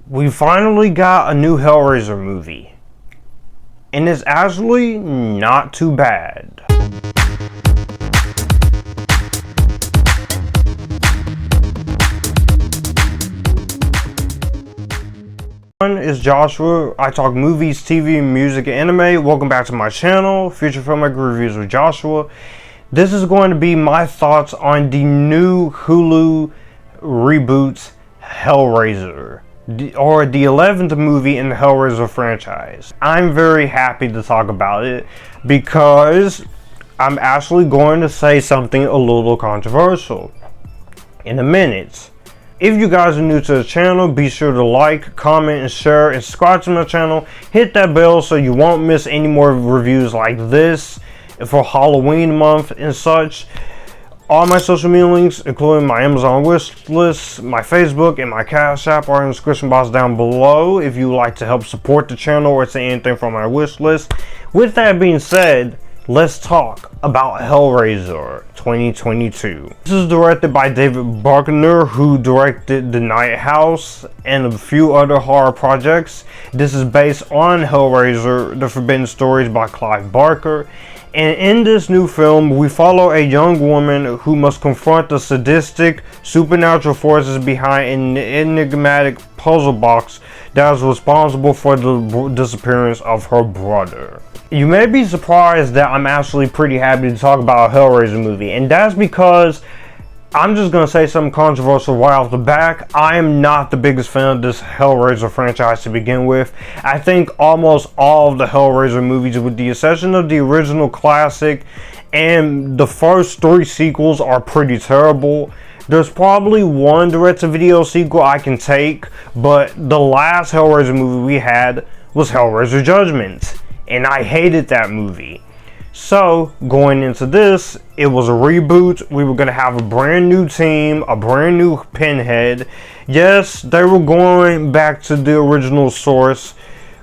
We finally got a new Hellraiser movie, and it's actually not too bad. Is Joshua. I talk movies, TV, music, and anime. Welcome back to my channel, Future Filmmaker Reviews with Joshua. This is going to be my thoughts on the new Hulu reboot, Hellraiser, or the 11th movie in the Hellraiser franchise. I'm very happy to talk about it because I'm actually going to say something a little controversial in a minute. If you guys are new to the channel, be sure to like, comment, and share, and subscribe to my channel. Hit that bell so you won't miss any more reviews like this for Halloween month and such. All my social media links, including my Amazon wish list, my Facebook, and my Cash App, are in the description box down below if you would like to help support the channel or say anything from my wish list. With that being said, let's talk about Hellraiser 2022. This is directed by David Bruckner, who directed The Night House and a few other horror projects. This is based on Hellraiser, The Forbidden Stories by Clive Barker. And in this new film, we follow a young woman who must confront the sadistic, supernatural forces behind an enigmatic puzzle box that is responsible for the disappearance of her brother. You may be surprised that I'm actually pretty happy to talk about a Hellraiser movie, and that's because I'm just going to say something controversial right off the back. I am not the biggest fan of this Hellraiser franchise to begin with. I think almost all of the Hellraiser movies, with the exception of the original classic and the first 3 sequels, are pretty terrible. There's probably one direct-to-video sequel I can take, but the last Hellraiser movie we had was Hellraiser Judgment, and I hated that movie. So, going into this, it was a reboot. We were going to have a brand new team, a brand new Pinhead. Yes, they were going back to the original source,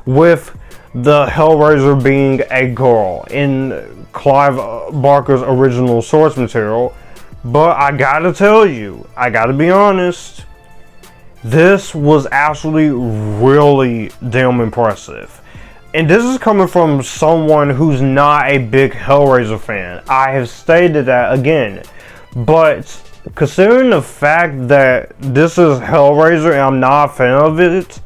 with the Hellraiser being a girl in Clive Barker's original source material. But I gotta tell you, I gotta be honest, this was actually really damn impressive. And this is coming from someone who's not a big Hellraiser fan. I have stated that again. But considering the fact that this is Hellraiser and I'm not a fan of it,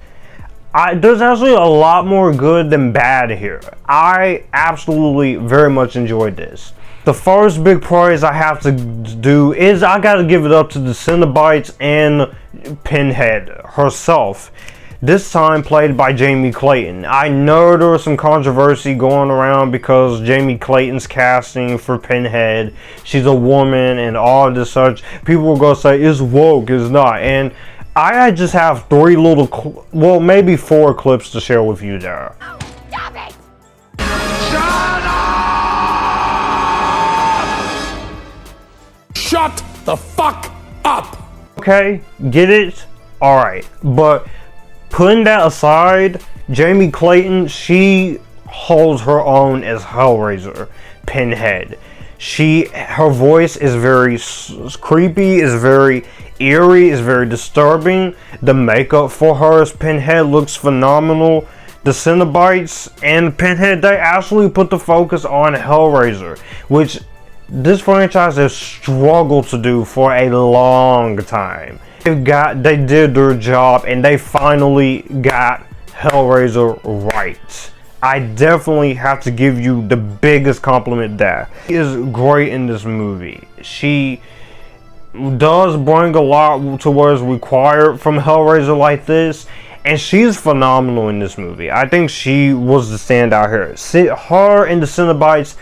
there's actually a lot more good than bad here. I absolutely very much enjoyed this. The first big praise I have to do is I gotta give it up to the Cenobites and Pinhead herself. This time played by Jamie Clayton. I know there was some controversy going around because Jamie Clayton's casting for Pinhead, she's a woman and all this such. People will go say, it's woke, it's not. And I just have 3 little, well, maybe 4 clips to share with you there. Oh, stop it! Shut the fuck up! Okay, get it? Alright, but putting that aside, Jamie Clayton, she holds her own as Hellraiser, Pinhead. Her voice is very creepy, is very eerie, is very disturbing. The makeup for her as Pinhead looks phenomenal. The Cenobites and Pinhead, they actually put the focus on Hellraiser, which this franchise has struggled to do for a long time. They did their job and they finally got Hellraiser right. I definitely have to give you the biggest compliment there. She is great in this movie. She does bring a lot to what is required from Hellraiser like this, and she's phenomenal in this movie. I think she was the standout here. Her and the Cenobites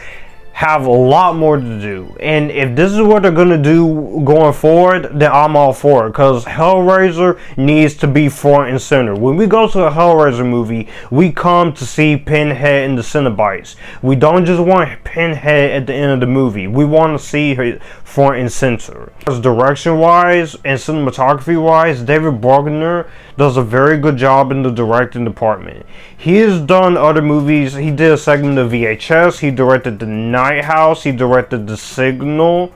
have a lot more to do, and if this is what they're gonna do going forward, then I'm all for it, because Hellraiser needs to be front and center. When we go to a Hellraiser movie, we come to see Pinhead and the Cenobites. We don't just want Pinhead at the end of the movie. We want to see her front and center. Direction wise and cinematography wise, David Bruckner does a very good job in the directing department. He has done other movies. He did a segment of VHS. He directed The Night House. He directed The Signal.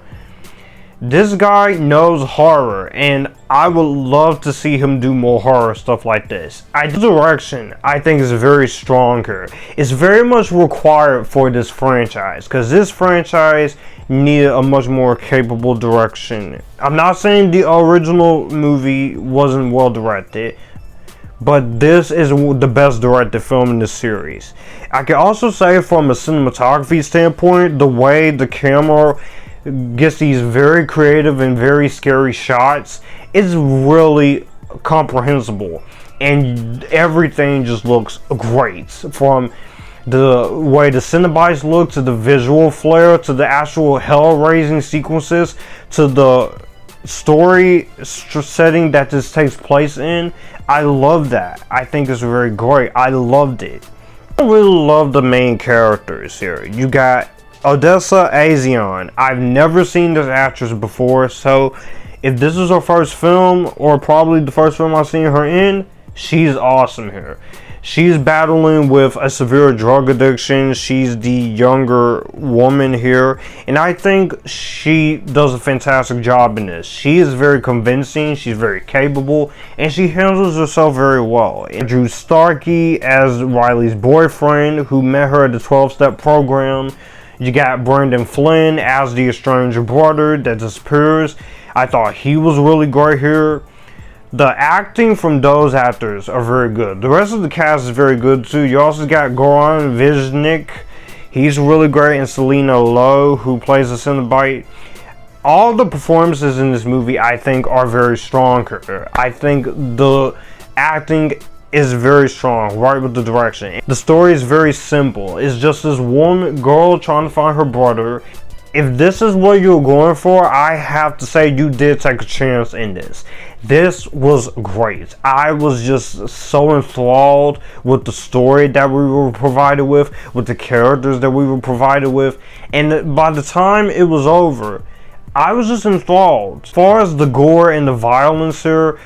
This guy knows horror, and I would love to see him do more horror stuff like this. The direction, I think, is very strong here. It's very much required for this franchise, because this franchise needed a much more capable direction. I'm not saying the original movie wasn't well directed, but this is the best directed film in the series. I can also say from a cinematography standpoint, the way the camera gets these very creative and very scary shots is really comprehensible, and everything just looks great, from the way the Cenobites look, to the visual flair, to the actual hell-raising sequences, to the story setting that this takes place in. I love that. I think it's very great. I loved it. I really love the main characters here. You got Odessa A'zion. I've never seen this actress before, so if this is her first film, or probably the first film I've seen her in, she's awesome here. She's battling with a severe drug addiction. She's the younger woman here, and I think she does a fantastic job in this. She is very convincing, she's very capable, and she handles herself very well. And drew Starkey as Riley's boyfriend, who met her at the 12-step program. You got Brendan Flynn as the estranged brother that disappears. I thought he was really great here. The acting from those actors are very good. The rest of the cast is very good too. You also got Goran Viznik. He's really great. And Selina Lo, who plays the Cenobite. All the performances in this movie, I think, are very strong here. I think the acting is very strong, right with the direction. The story is very simple. It's just this one girl trying to find her brother. If this is what you're going for, I have to say you did take a chance in this. This was great. I was just so enthralled with the story that we were provided with the characters that we were provided with, and by the time it was over, I was just enthralled. As far as the gore and the violence here,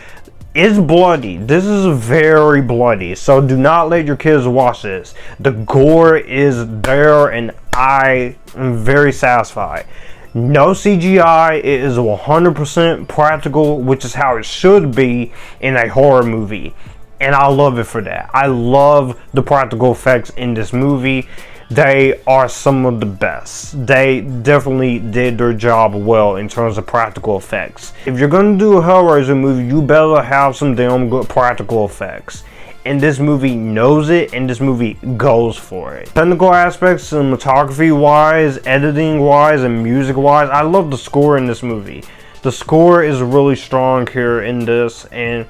it's bloody. This is very bloody, so do not let your kids watch this. The gore is there, and I am very satisfied. No CGI, it is 100% practical, which is how it should be in a horror movie, and I love it for that. I love the practical effects in this movie. They are some of the best. They definitely did their job well in terms of practical effects. If you're gonna do a Hellraiser movie, you better have some damn good practical effects. And this movie knows it, and this movie goes for it. Technical aspects, cinematography wise, editing wise, and music wise, I love the score in this movie. The score is really strong here in this, and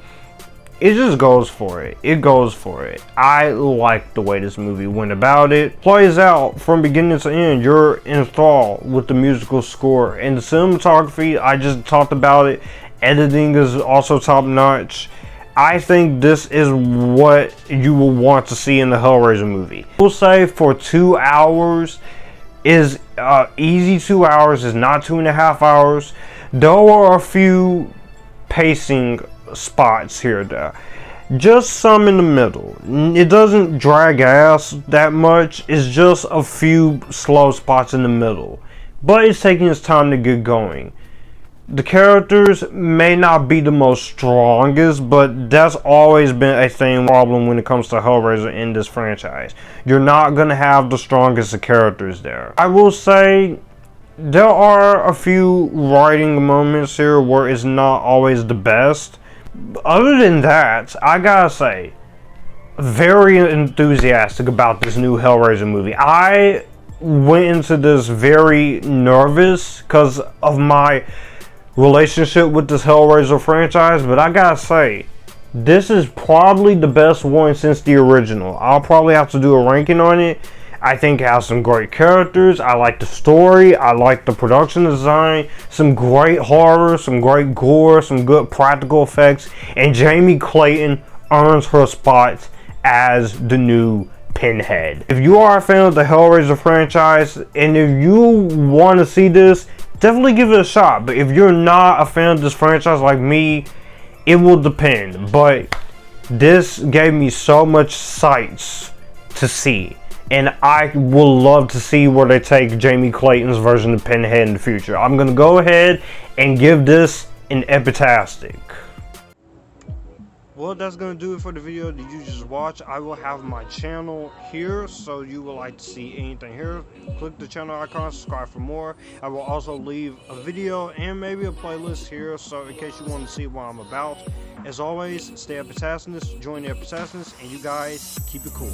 it just goes for it. It goes for it. I like the way this movie went about it. Plays out from beginning to end. You're enthralled with the musical score. And the cinematography, I just talked about it. Editing is also top notch. I think this is what you will want to see in the Hellraiser movie. We'll say for 2 hours is easy. 2 hours is not 2.5 hours. There are a few pacing spots here there, just some in the middle. It doesn't drag ass that much. It's just a few slow spots in the middle, but it's taking its time to get going. The characters may not be the most strongest, but that's always been a problem when it comes to Hellraiser in this franchise. You're not gonna have the strongest of characters there. I will say there are a few writing moments here where it's not always the best. Other than that, I gotta say, very enthusiastic about this new Hellraiser movie. I went into this very nervous because of my relationship with this Hellraiser franchise, but I gotta say, this is probably the best one since the original. I'll probably have to do a ranking on it. I think it has some great characters. I like the story. I like the production design. Some great horror, some great gore, some good practical effects. And Jamie Clayton earns her spot as the new Pinhead. If you are a fan of the Hellraiser franchise, and if you want to see this, definitely give it a shot. But if you're not a fan of this franchise like me, it will depend. But this gave me so much sights to see. and I will love to see where they take Jamie Clayton's version of Pinhead in the future. I'm going to go ahead and give this an Epictastic. Well, that's going to do it for the video that you just watched. I will have my channel here, so you would like to see anything here. Click the channel icon, subscribe for more. I will also leave a video and maybe a playlist here, so in case you want to see what I'm about. As always, stay Epictasticness, join the Epictasticness, and you guys keep it cool.